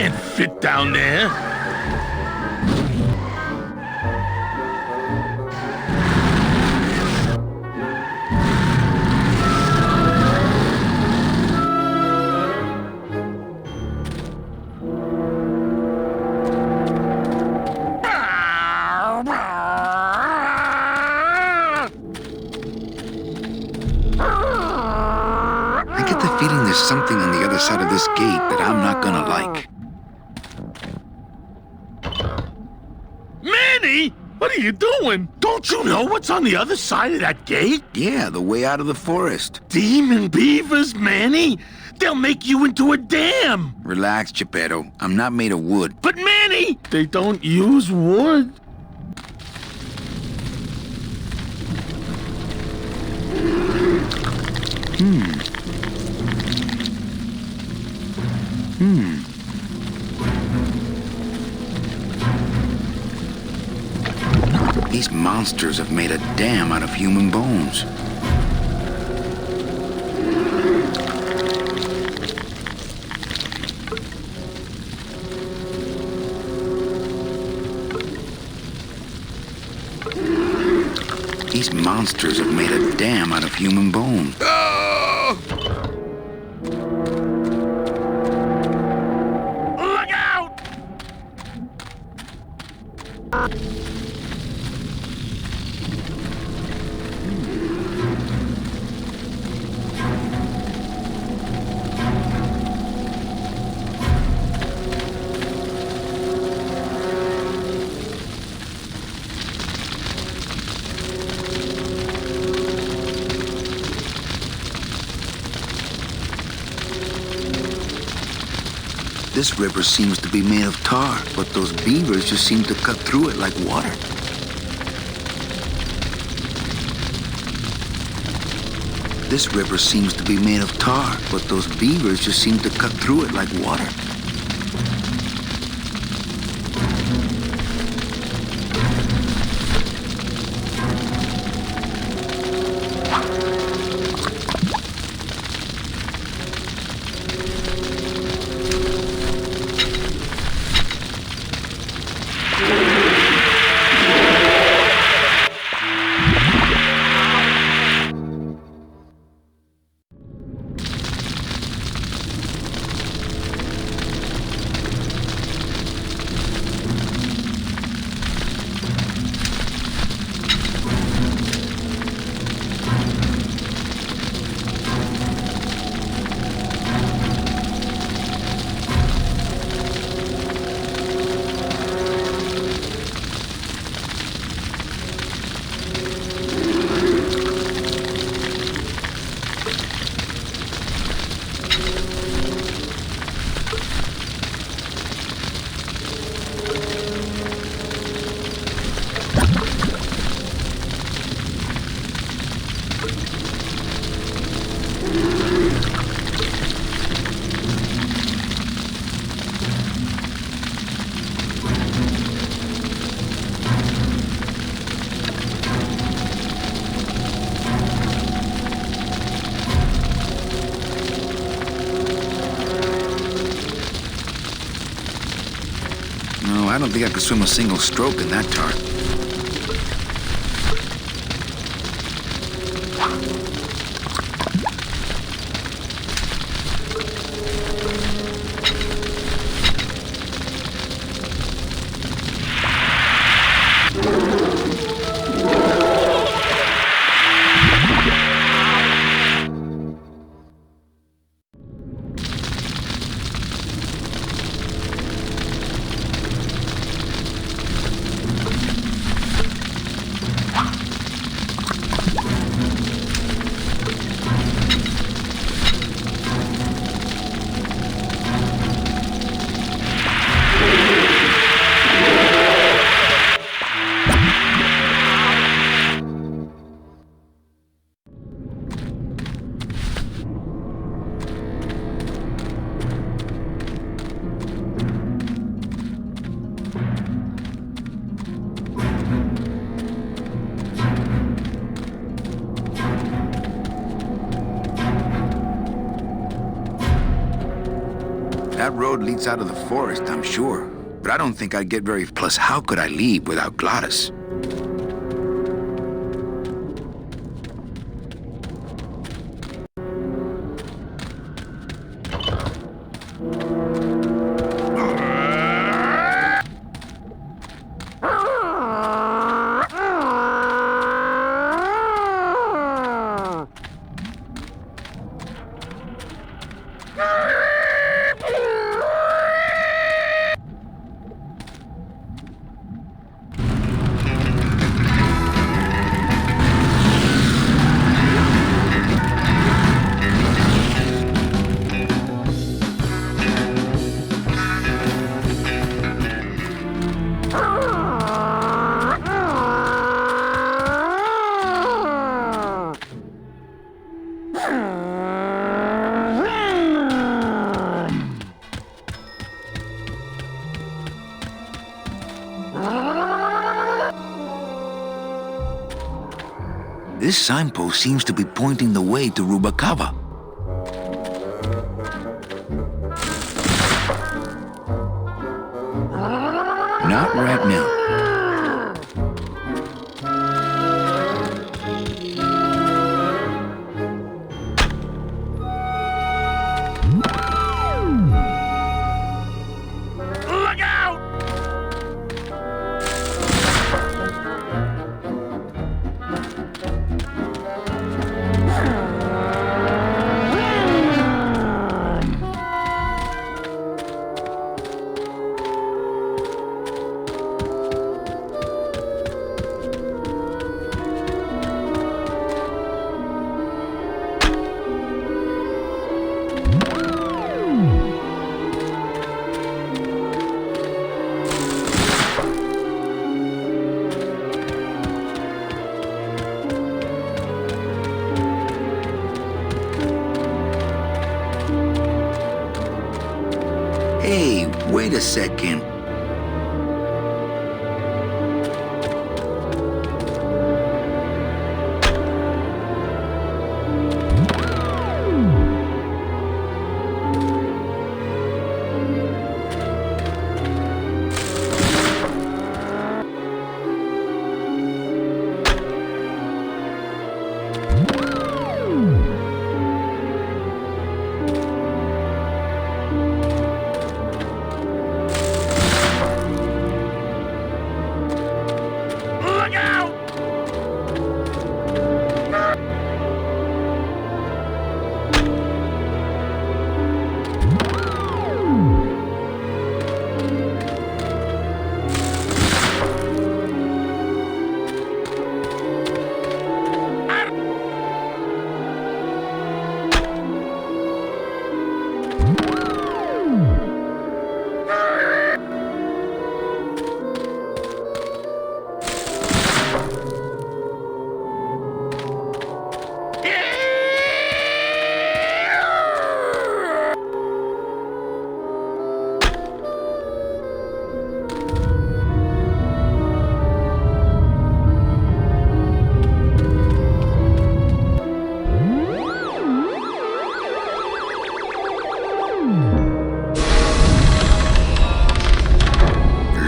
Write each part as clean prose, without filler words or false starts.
can't fit down there. I get the feeling there's something on the other side of this gate that I'm not gonna like. Manny, what are you doing? Don't you know what's on the other side of that gate? Yeah, the way out of the forest. Demon beavers, Manny. They'll make you into a dam. Relax, Geppetto. I'm not made of wood. But Manny, they don't use wood. These monsters have made a dam out of human bones. These monsters have made a dam out of human bones. Look out! This river seems to be made of tar, but those beavers just seem to cut through it like water. This river seems to be made of tar, but those beavers just seem to cut through it like water. No, I don't think I could swim a single stroke in that tar. That road leads out of the forest, I'm sure. But I don't think I'd get very... Plus, how could I leave without Gladys? This signpost seems to be pointing the way to Rubakava. Not right now. Look out! Hey, wait a second. Look out!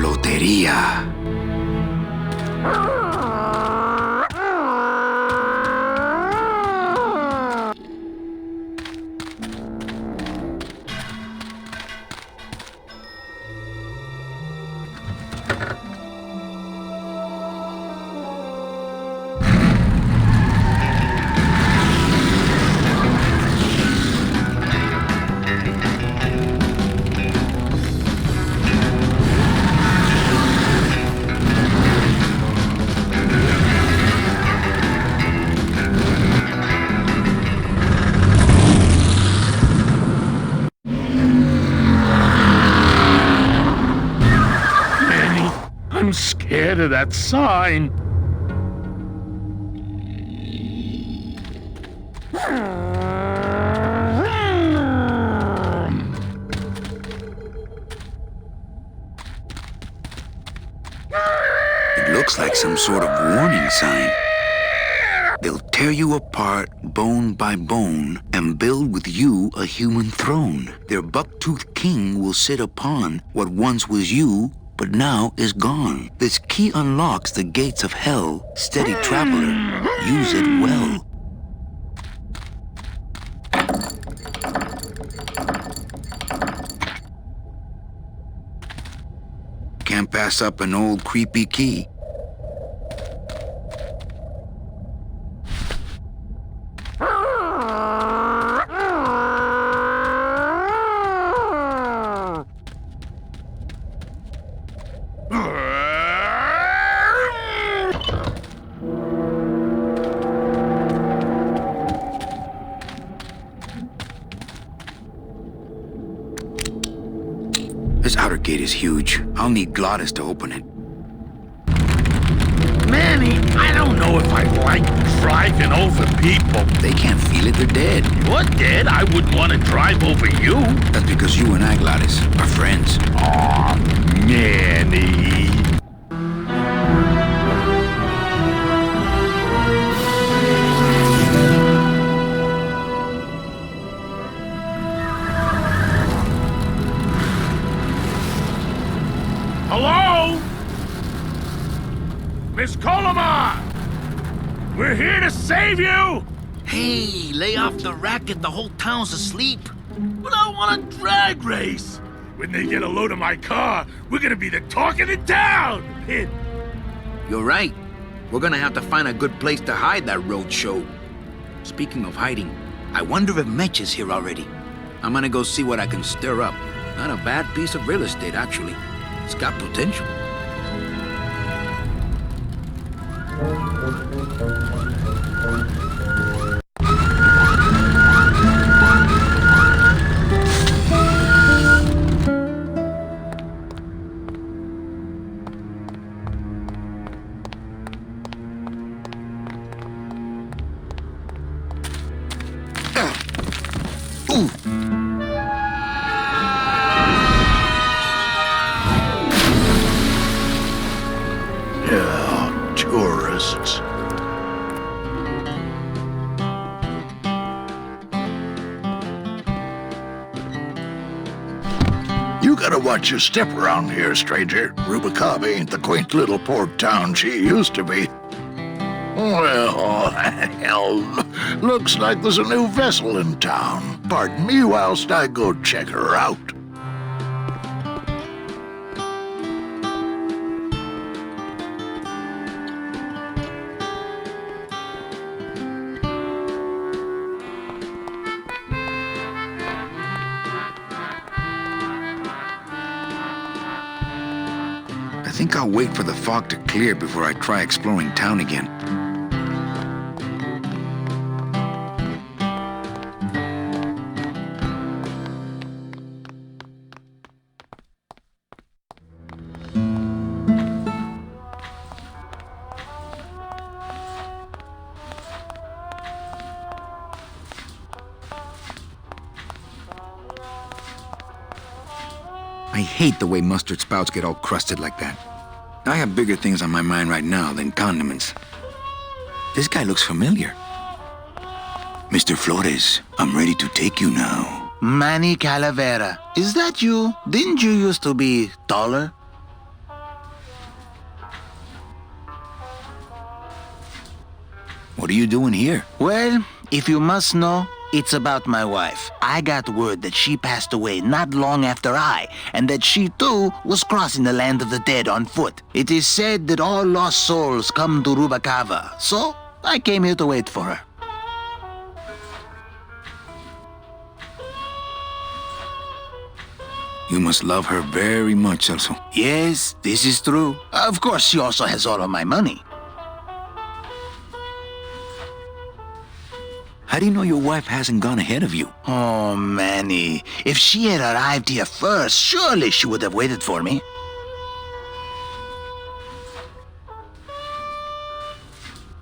Lotería. I'm scared of that sign. It looks like some sort of warning sign. They'll tear you apart bone by bone, and build with you a human throne. Their buck-toothed king will sit upon what once was you, but now is gone. This key unlocks the gates of hell. Steady traveler, use it well. Can't pass up an old creepy key. This outer gate is huge. I'll need Glottis to open it. Manny, I don't know if I like driving over people. They can't feel it, they're dead. You're dead. I wouldn't want to drive over you. That's because you and I, Glottis, are friends. Aw, Manny. Hello? Miss Colomar! We're here to save you! Hey, lay off the racket, the whole town's asleep. But I want a drag race! When they get a load of my car, we're gonna be the talk of the town! You're right. We're gonna have to find a good place to hide that road show. Speaking of hiding, I wonder if Mitch is here already. I'm gonna go see what I can stir up. Not a bad piece of real estate, actually. It's got potential. Tourists. You gotta watch your step around here, stranger. Rubakava ain't the quaint little port town she used to be. Well, hell, looks like there's a new vessel in town. Pardon me whilst I go check her out. I think I'll wait for the fog to clear before I try exploring town again. I hate the way mustard spouts get all crusted like that. I have bigger things on my mind right now than condiments. This guy looks familiar. Mr. Flores, I'm ready to take you now. Manny Calavera, is that you? Didn't you used to be taller? What are you doing here? Well, if you must know, it's about my wife. I got word that she passed away not long after I, and that she too was crossing the land of the dead on foot. It is said that all lost souls come to Rubakava, so I came here to wait for her. You must love her very much, Selso. Yes, this is true. Of course, she also has all of my money. How do you know your wife hasn't gone ahead of you? Oh, Manny, if she had arrived here first, surely she would have waited for me.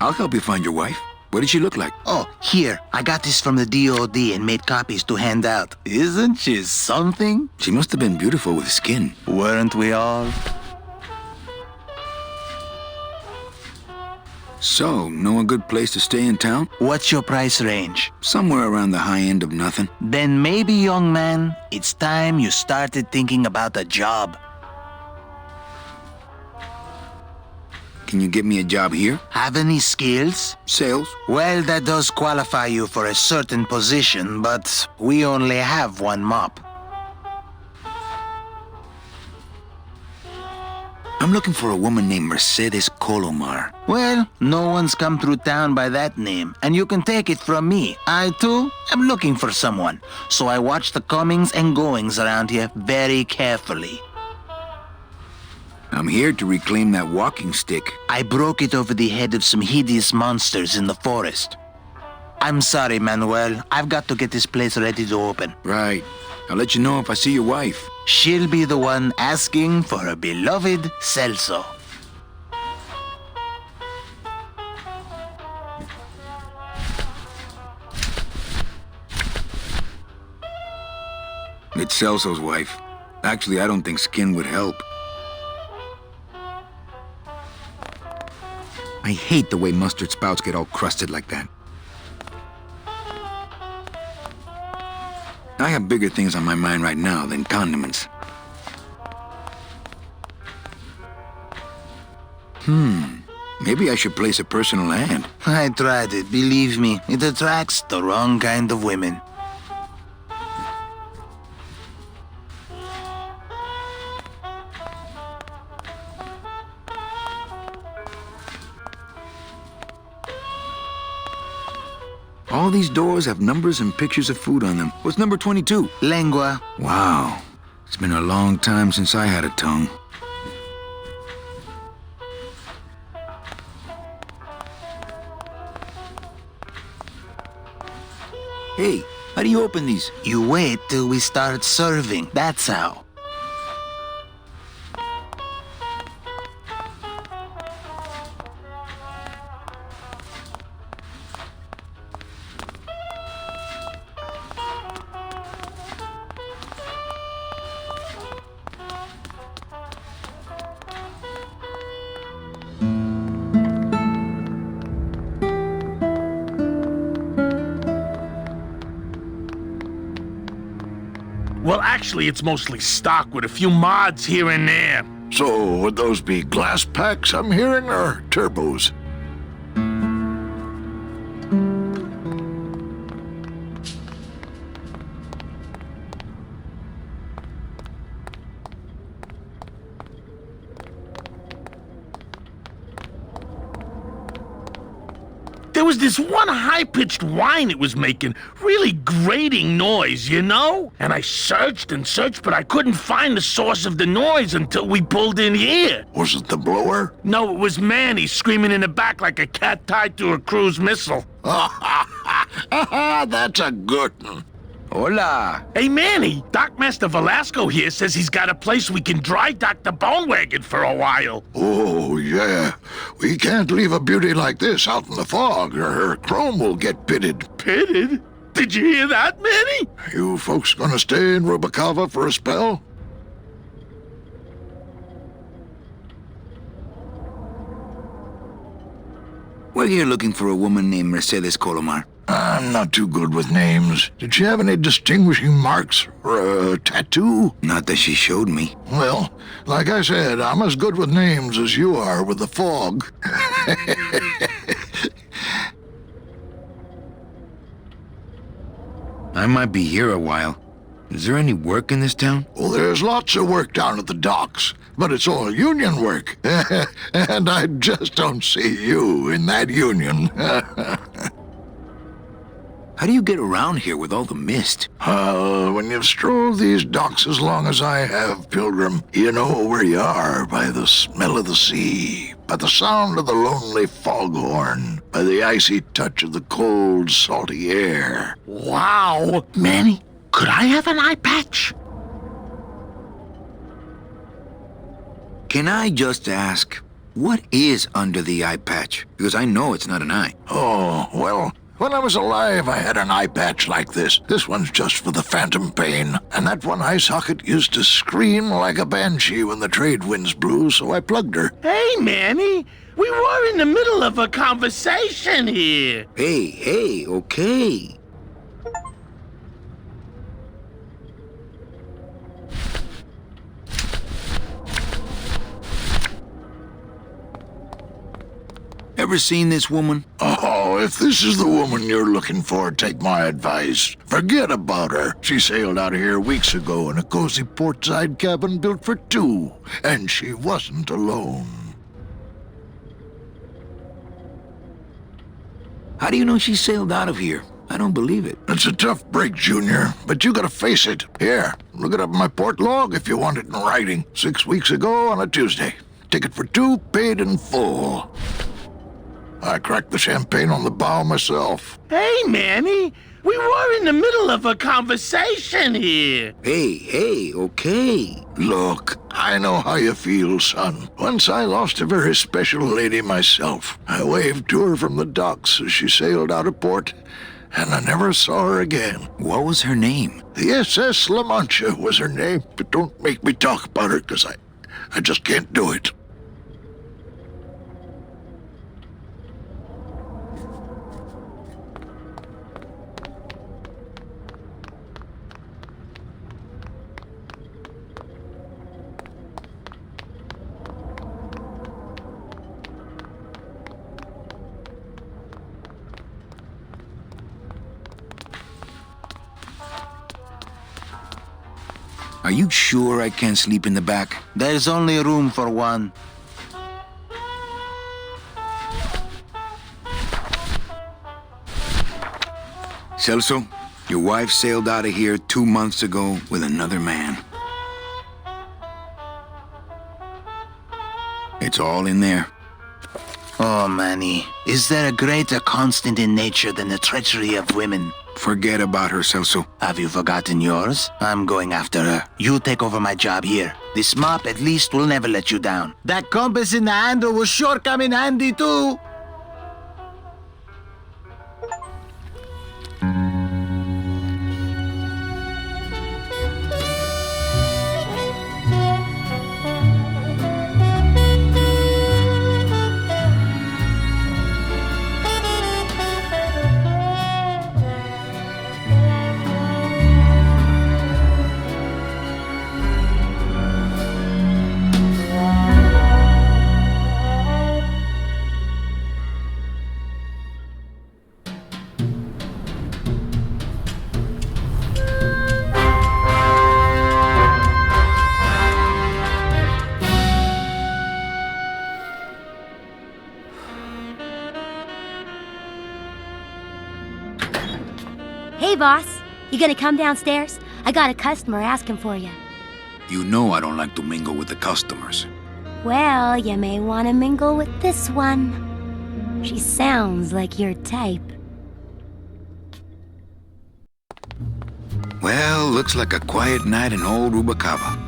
I'll help you find your wife. What did she look like? Oh, here, I got this from the DOD and made copies to hand out. Isn't she something? She must have been beautiful with skin. Weren't we all? So, know a good place to stay in town? What's your price range? Somewhere around the high end of nothing. Then maybe, young man, it's time you started thinking about a job. Can you get me a job here? Have any skills? Sales? Well, that does qualify you for a certain position, but we only have one mop. I'm looking for a woman named Mercedes Colomar. Well, no one's come through town by that name, and you can take it from me. I, too, am looking for someone, so I watch the comings and goings around here very carefully. I'm here to reclaim that walking stick. I broke it over the head of some hideous monsters in the forest. I'm sorry, Manuel. I've got to get this place ready to open. Right. I'll let you know if I see your wife. She'll be the one asking for her beloved Селсо. It's Celso's wife. Actually, I don't think skin would help. I hate the way mustard spouts get all crusted like that. I have bigger things on my mind right now than condiments. Maybe I should place a personal ad. I tried it, believe me. It attracts the wrong kind of women. All these doors have numbers and pictures of food on them. What's number 22? Lengua. Wow. It's been a long time since I had a tongue. Hey, how do you open these? You wait till we start serving. That's how. Well, actually, it's mostly stock with a few mods here and there. So, would those be glass packs I'm hearing, or turbos? There was this one high-pitched whine it was making, really grating noise, you know? And I searched and searched, but I couldn't find the source of the noise until we pulled in here. Was it the blower? No, it was Manny screaming in the back like a cat tied to a cruise missile. That's a good one. Hola. Hey, Manny, Dockmaster Velasco here says he's got a place we can dry dock the bone wagon for a while. Oh, yeah. We can't leave a beauty like this out in the fog, or her chrome will get pitted. Pitted? Did you hear that, Manny? You folks gonna stay in Rubakava for a spell? We're here looking for a woman named Mercedes Colomar. I'm not too good with names. Did she have any distinguishing marks or a tattoo? Not that she showed me. Well, like I said, I'm as good with names as you are with the fog. I might be here a while. Is there any work in this town? Well, there's lots of work down at the docks, but it's all union work. And I just don't see you in that union. How do you get around here with all the mist? When you've strolled these docks as long as I have, Pilgrim, you know where you are by the smell of the sea, by the sound of the lonely foghorn, by the icy touch of the cold, salty air. Wow. Manny, could I have an eye patch? Can I just ask, what is under the eye patch? Because I know it's not an eye. Oh, well, When I was alive, I had an eye patch like this. This one's just for the phantom pain. And that one eye socket used to scream like a banshee when the trade winds blew, so I plugged her. Hey, Manny, we were in the middle of a conversation here. Hey, okay. Ever seen this woman? Oh, if this is the woman you're looking for, take my advice. Forget about her. She sailed out of here weeks ago in a cozy portside cabin built for two. And she wasn't alone. How do you know she sailed out of here? I don't believe it. It's a tough break, Junior, but you gotta face it. Here, look it up in my port log if you want it in writing. 6 weeks ago on a Tuesday. Ticket for two, paid in full. I cracked the champagne on the bow myself. Hey, Manny, we were in the middle of a conversation here. Hey, okay. Look, I know how you feel, son. Once I lost a very special lady myself. I waved to her from the docks as she sailed out of port, and I never saw her again. What was her name? The SS La Mancha was her name, but don't make me talk about her, because I just can't do it. Are you sure I can't sleep in the back? There's only room for one. Селсо, your wife sailed out of here 2 months ago with another man. It's all in there. Oh, Manny, is there a greater constant in nature than the treachery of women? Forget about her, Селсо. Have you forgotten yours? I'm going after her. You take over my job here. This mop at least will never let you down. That compass in the handle will sure come in handy too. Hey, boss. You gonna come downstairs? I got a customer asking for you. You know I don't like to mingle with the customers. Well, you may want to mingle with this one. She sounds like your type. Well, looks like a quiet night in old Rubakava.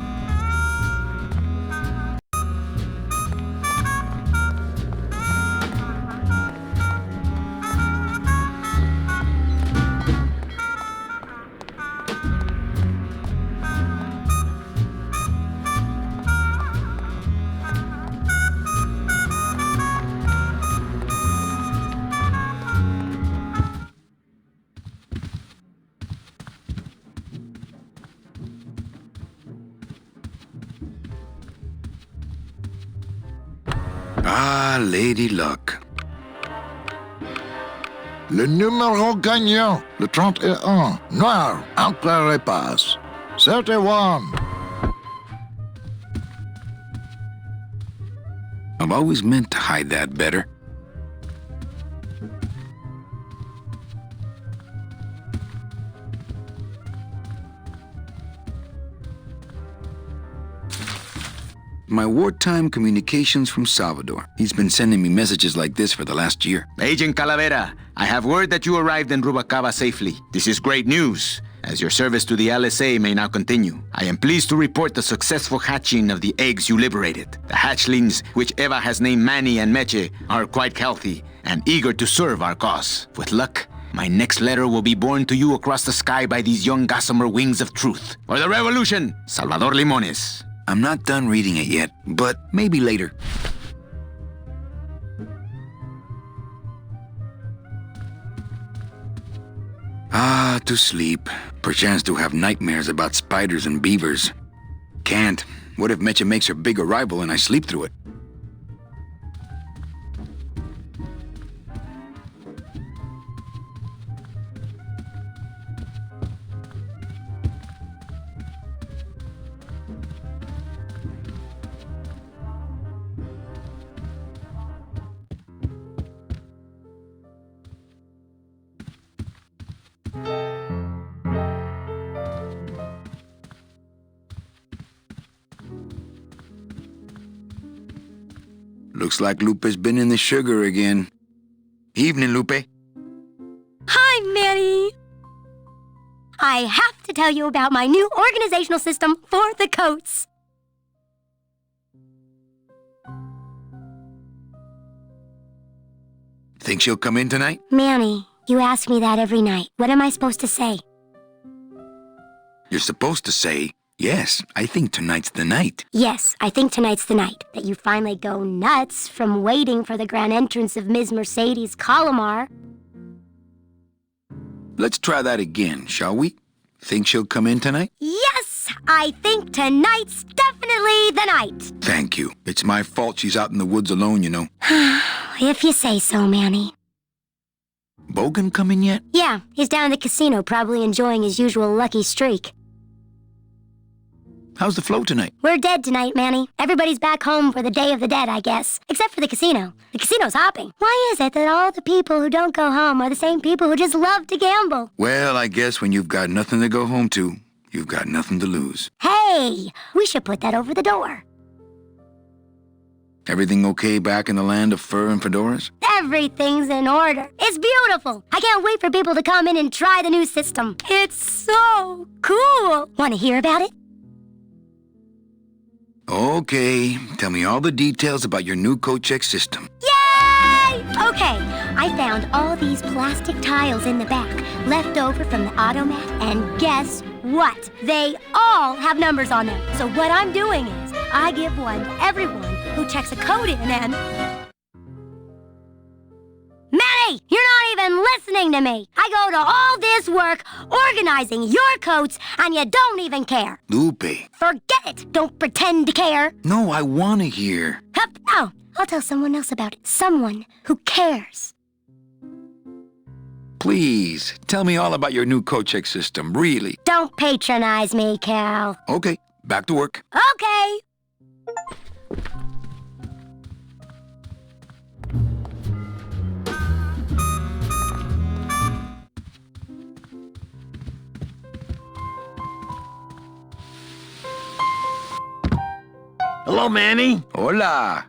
Ah, Lady Luck. Le numéro gagnant, le 31, noir, entre les passes. 31. I've always meant to hide that better. My wartime communications from Salvador. He's been sending me messages like this for the last year. Agent Calavera, I have word that you arrived in Rubakava safely. This is great news, as your service to the LSA may now continue. I am pleased to report the successful hatching of the eggs you liberated. The hatchlings, which Eva has named Manny and Meche, are quite healthy and eager to serve our cause. With luck, My next letter will be borne to you across the sky by these young gossamer wings of truth. For the revolution, Salvador Limones. I'm not done reading it yet, but maybe later. Ah, to sleep. Perchance to have nightmares about spiders and beavers. Can't. What if Mecha makes her big arrival and I sleep through it? Looks like Lupe's been in the sugar again. Evening, Lupe. Hi, Manny. I have to tell you about my new organizational system for the coats. Think she'll come in tonight? Manny, you ask me that every night. What am I supposed to say? You're supposed to say, yes, I think tonight's the night. Yes, I think tonight's the night. That you finally go nuts from waiting for the grand entrance of Ms. Mercedes Colomar. Let's try that again, shall we? Think she'll come in tonight? Yes, I think tonight's definitely the night. Thank you. It's my fault she's out in the woods alone, you know. If you say so, Manny. Bogan come in yet? Yeah, he's down at the casino, probably enjoying his usual lucky streak. How's the flow tonight? We're dead tonight, Manny. Everybody's back home for the Day of the Dead, I guess. Except for the casino. The casino's hopping. Why is it that all the people who don't go home are the same people who just love to gamble? Well, I guess when you've got nothing to go home to, you've got nothing to lose. Hey, we should put that over the door. Everything okay back in the land of fur and fedoras? Everything's in order. It's beautiful. I can't wait for people to come in and try the new system. It's so cool. Want to hear about it? Okay, tell me all the details about your new coat check system. Yay! Okay, I found all these plastic tiles in the back, left over from the automat, and guess what? They all have numbers on them. So what I'm doing is, I give one to everyone who checks a code in and... Manny, you're not even listening to me. I go to all this work organizing your coats, and you don't even care. Lupe. Forget it. Don't pretend to care. No, I want to hear. Hup. Oh, I'll tell someone else about it. Someone who cares. Please, tell me all about your new coat check system, really. Don't patronize me, Cal. Okay, back to work. Okay. Hello, Manny. Hola.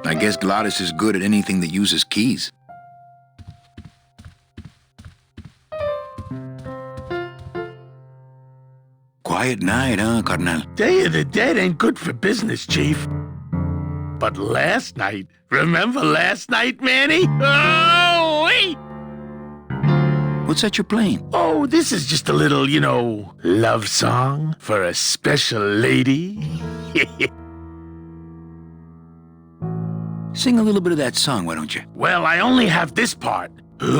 I guess Gladys is good at anything that uses keys. Quiet night, huh, carnal? Day of the Dead ain't good for business, Chief. But last night, remember last night, Manny? Oh, wait! What's that you're playing? Oh, this is just a little, love song for a special lady. Sing a little bit of that song, why don't you? Well, I only have this part. Bone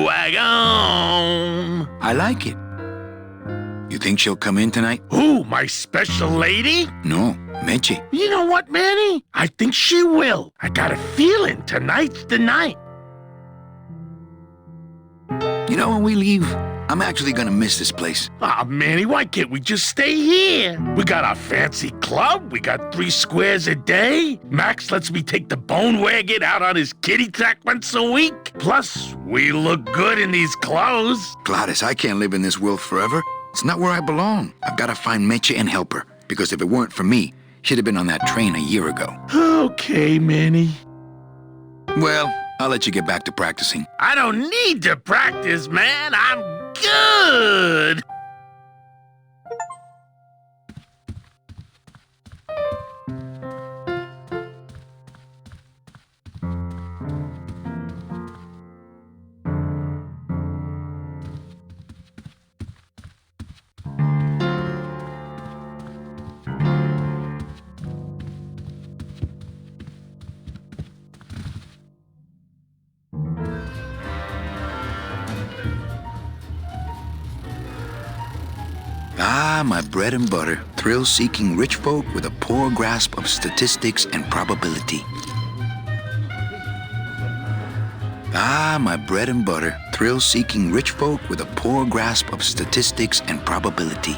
wagon. I like it. You think she'll come in tonight? Who, my special lady? No, Meche. You know what, Manny? I think she will. I got a feeling tonight's the night. You know, when we leave, I'm actually gonna miss this place. Aw, Manny, why can't we just stay here? We got our fancy club. We got 3 squares a day. Max lets me take the bone wagon out on his kitty track once a week. Plus, we look good in these clothes. Gladys, I can't live in this world forever. It's not where I belong. I've gotta find Meche and help her. Because if it weren't for me, she'd have been on that train a year ago. Okay, Manny. Well, I'll let you get back to practicing. I don't need to practice, man. I'm good. Ah, my bread and butter, thrill-seeking rich folk with a poor grasp of statistics and probability. Ah, my bread and butter, thrill-seeking rich folk with a poor grasp of statistics and probability.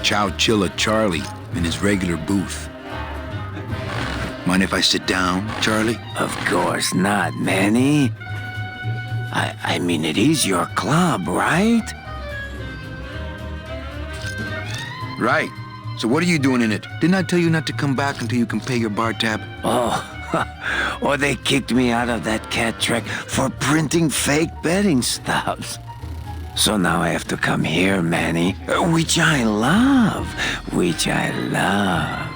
Chowchilla Charlie in his regular booth. Mind if I sit down, Charlie? Of course not, Manny. I mean, it is your club, right? Right. So what are you doing in it? Didn't I tell you not to come back until you can pay your bar tab? Oh, or they kicked me out of that cat track for printing fake betting stubs. So now I have to come here, Manny, which I love, which I love.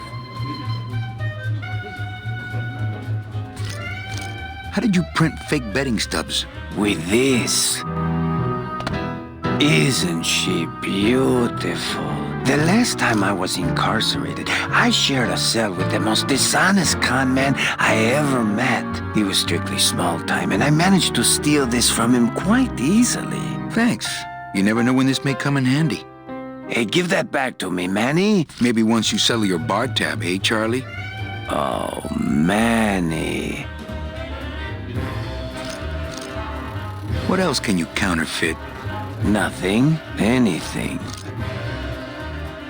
How did you print fake betting stubs? With this. Isn't she beautiful? The last time I was incarcerated, I shared a cell with the most dishonest con man I ever met. He was strictly small time, and I managed to steal this from him quite easily. Thanks. You never know when this may come in handy. Hey, give that back to me, Manny. Maybe once you settle your bar tab, eh, Charlie? Oh, Manny. What else can you counterfeit? Nothing. Anything.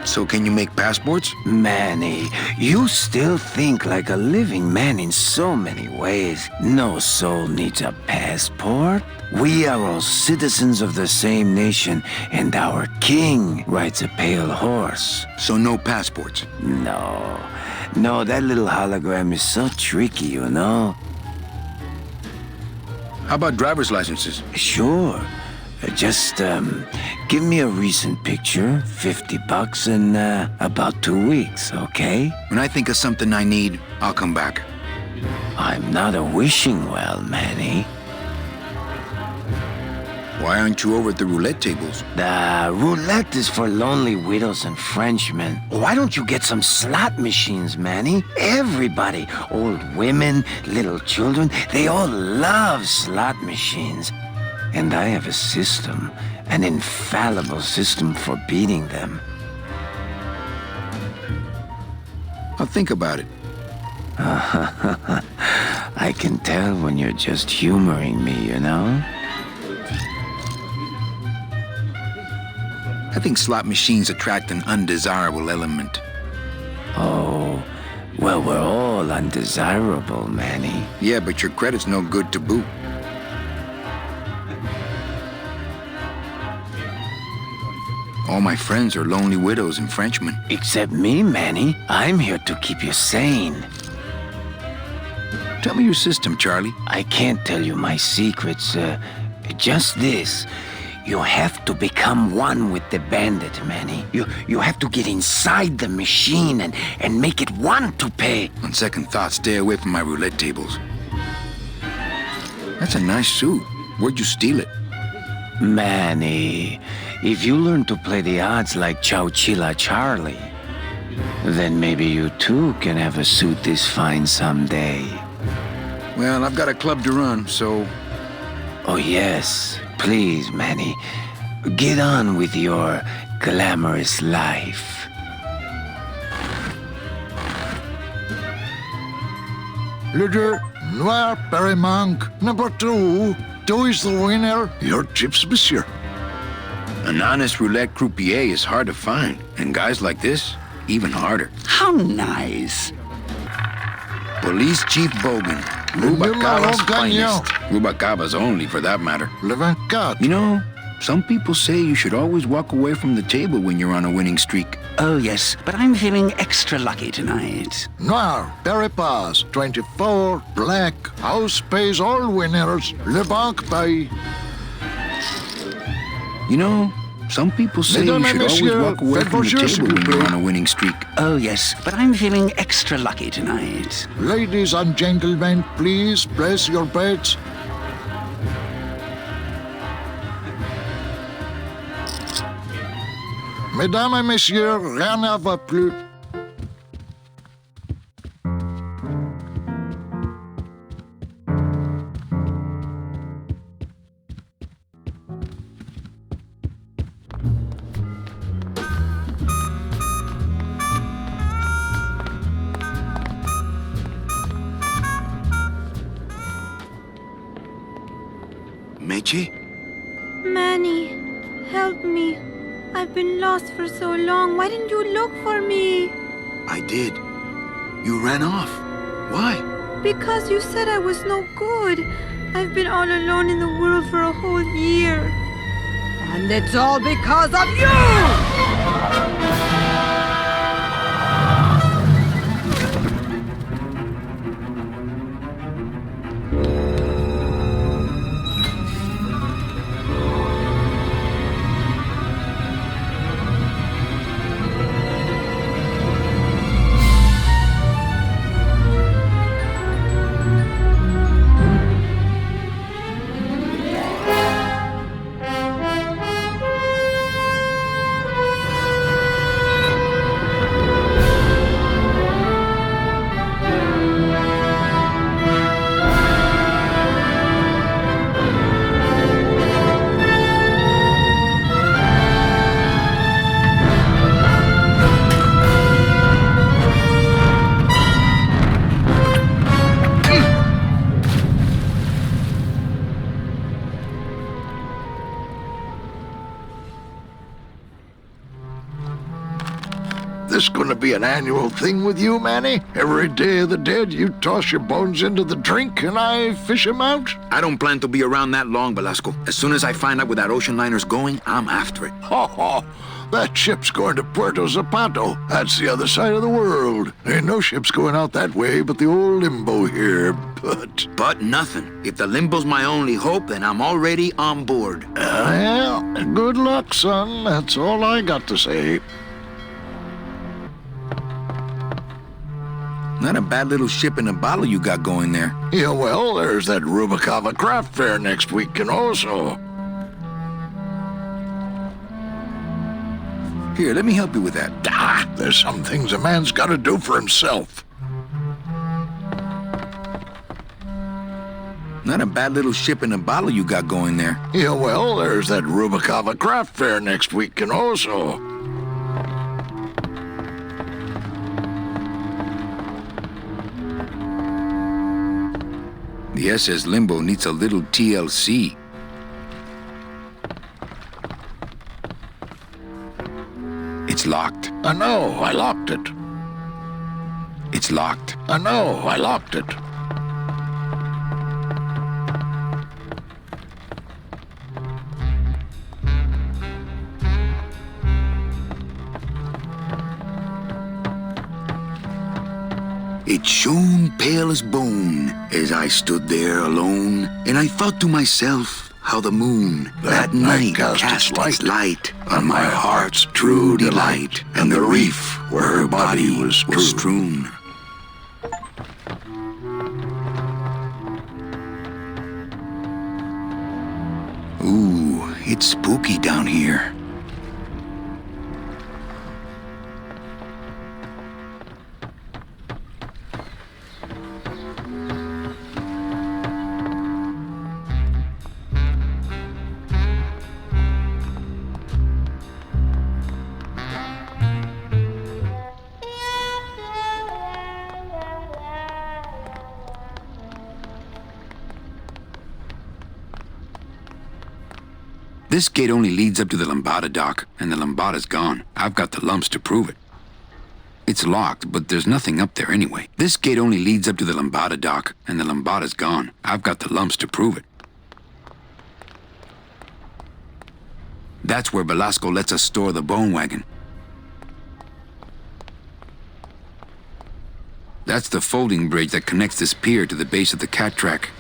So can you make passports? Manny, you still think like a living man in so many ways. No soul needs a passport. We are all citizens of the same nation, and our king rides a pale horse. So no passports? No. No, that little hologram is so tricky, you know? How about driver's licenses? Sure. Just, give me a recent picture, $50 in, about 2 weeks, okay? When I think of something I need, I'll come back. I'm not a wishing well, Manny. Why aren't you over at the roulette tables? The roulette is for lonely widows and Frenchmen. Why don't you get some slot machines, Manny? Everybody, old women, little children, they all love slot machines. And I have a system, an infallible system for beating them. I'll think about it. I can tell when you're just humoring me, you know? I think slot machines attract an undesirable element. Oh, well, we're all undesirable, Manny. Yeah, but your credit's no good to boot. All my friends are lonely widows and Frenchmen. Except me, Manny. I'm here to keep you sane. Tell me your system, Charlie. I can't tell you my secrets, just this. You have to become one with the bandit, Manny. You have to get inside the machine and make it want to pay. On second thought, stay away from my roulette tables. That's a nice suit. Where'd you steal it? Manny, if you learn to play the odds like Chowchilla Charlie, then maybe you too can have a suit this fine someday. Well, I've got a club to run, so... Oh yes, please, Manny. Get on with your glamorous life. Leader, Noir Perrimanque, number 2. 2 is the winner. Your chips, monsieur. An honest roulette croupier is hard to find, and guys like this, even harder. How nice. Police Chief Bogan, Rubakava's finest. Rubakava's only, for that matter. Le 24. You know, some people say you should always walk away from the table when you're on a winning streak. Oh, yes, but I'm feeling extra lucky tonight. Noir, Berry Pass, 24, black, house pays all winners, Le Banque Bay. You know, some people say you should always walk away from the table when you're on a winning streak. Oh, yes, but I'm feeling extra lucky tonight. Ladies and gentlemen, please place your bets. Mesdames et messieurs, rien ne va plus. Meche? Manny, help me. I've been lost for so long. Why didn't you look for me? I did. You ran off. Why? Because you said I was no good. I've been all alone in the world for a whole year. And it's all because of you! This gonna be an annual thing with you, Manny? Every Day of the Dead, you toss your bones into the drink and I fish 'em out? I don't plan to be around that long, Velasco. As soon as I find out where that ocean liner's going, I'm after it. Ho ho! That ship's going to Puerto Zapato. That's the other side of the world. Ain't no ships going out that way but the old limbo here, but... But nothing. If the limbo's my only hope, then I'm already on board. Well, good luck, son. That's all I got to say. Not a bad little ship in a bottle you got going there. Yeah, well, there's that Rubakava craft fair next week, and also... Here, let me help you with that. Ah, there's some things a man's got to do for himself. Not a bad little ship in a bottle you got going there. Yeah, well, there's that Rubakava craft fair next week, and also... The SS Limbo needs a little TLC. It's locked. I know, I locked it. It's locked. I know, I locked it. It shone pale as bone as I stood there alone, and I thought to myself how the moon that night cast its light on my heart's true delight, and the reef where her body was strewn. Ooh, it's spooky down here. This gate only leads up to the Lambada dock, and the Lambada's gone. I've got the lumps to prove it. It's locked, but there's nothing up there anyway. This gate only leads up to the Lambada dock, and the Lambada's gone. I've got the lumps to prove it. That's where Velasco lets us store the bone wagon. That's the folding bridge that connects this pier to the base of the cat track.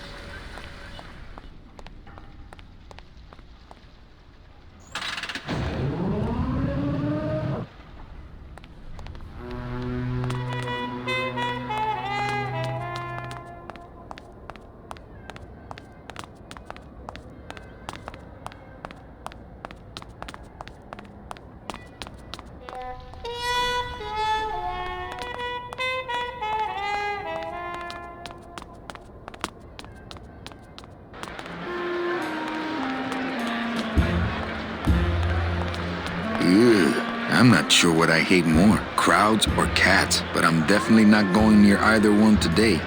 I'm not sure what I hate more, crowds or cats, but I'm definitely not going near either one today.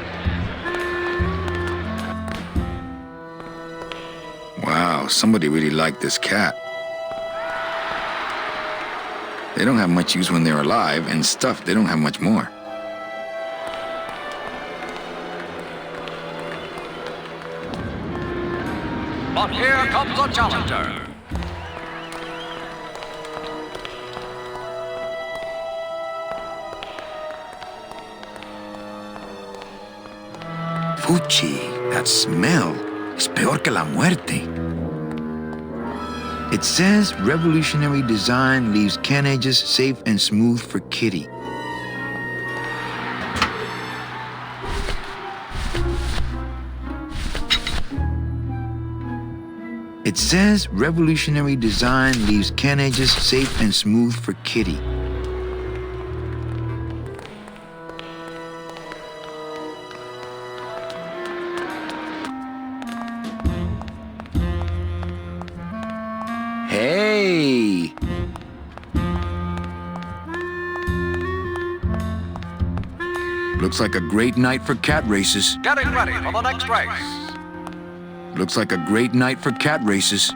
Wow, somebody really liked this cat. They don't have much use when they're alive, and stuffed, they don't have much more. But here comes a challenger. Fuchi, that smell is peor que la muerte. It says revolutionary design leaves can edges safe and smooth for Kitty. It says revolutionary design leaves can edges safe and smooth for Kitty. Hey! Looks like a great night for cat races. Getting ready for the next race. Looks like a great night for cat races.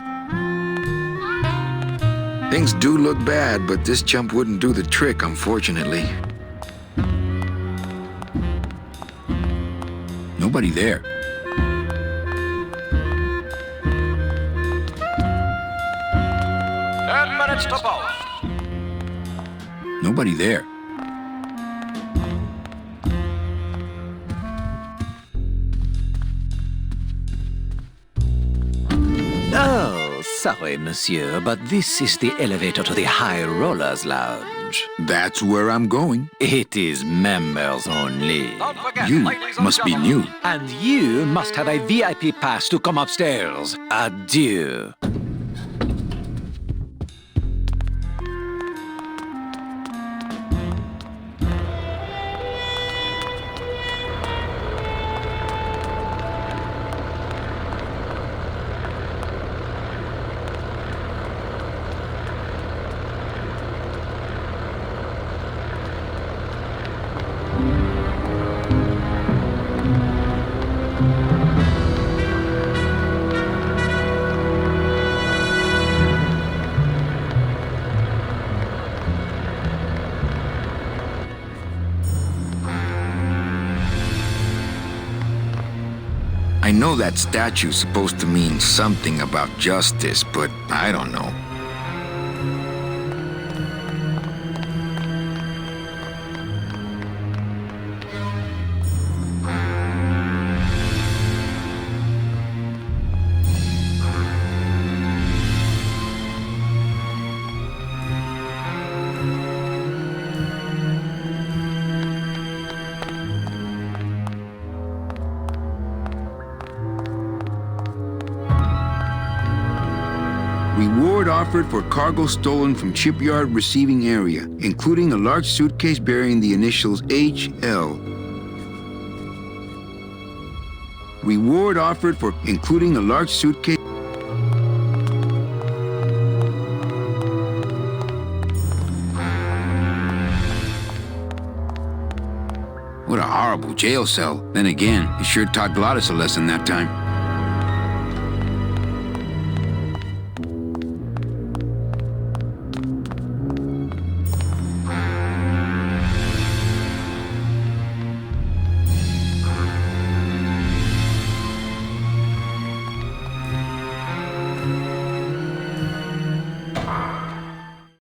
Things do look bad, but this jump wouldn't do the trick, unfortunately. Nobody there. To both. Nobody there. Oh, sorry, monsieur, but this is the elevator to the High Rollers Lounge. That's where I'm going. It is members only. Don't forget, You ladies and must be gentlemen. new. And you must have a VIP pass to come upstairs. Adieu. I know that statue's supposed to mean something about justice, but I don't know. Reward offered for cargo stolen from shipyard receiving area, including a large suitcase bearing the initials HL. Reward offered for including a large suitcase. What a horrible jail cell. Then again, it sure taught Gladys a lesson that time.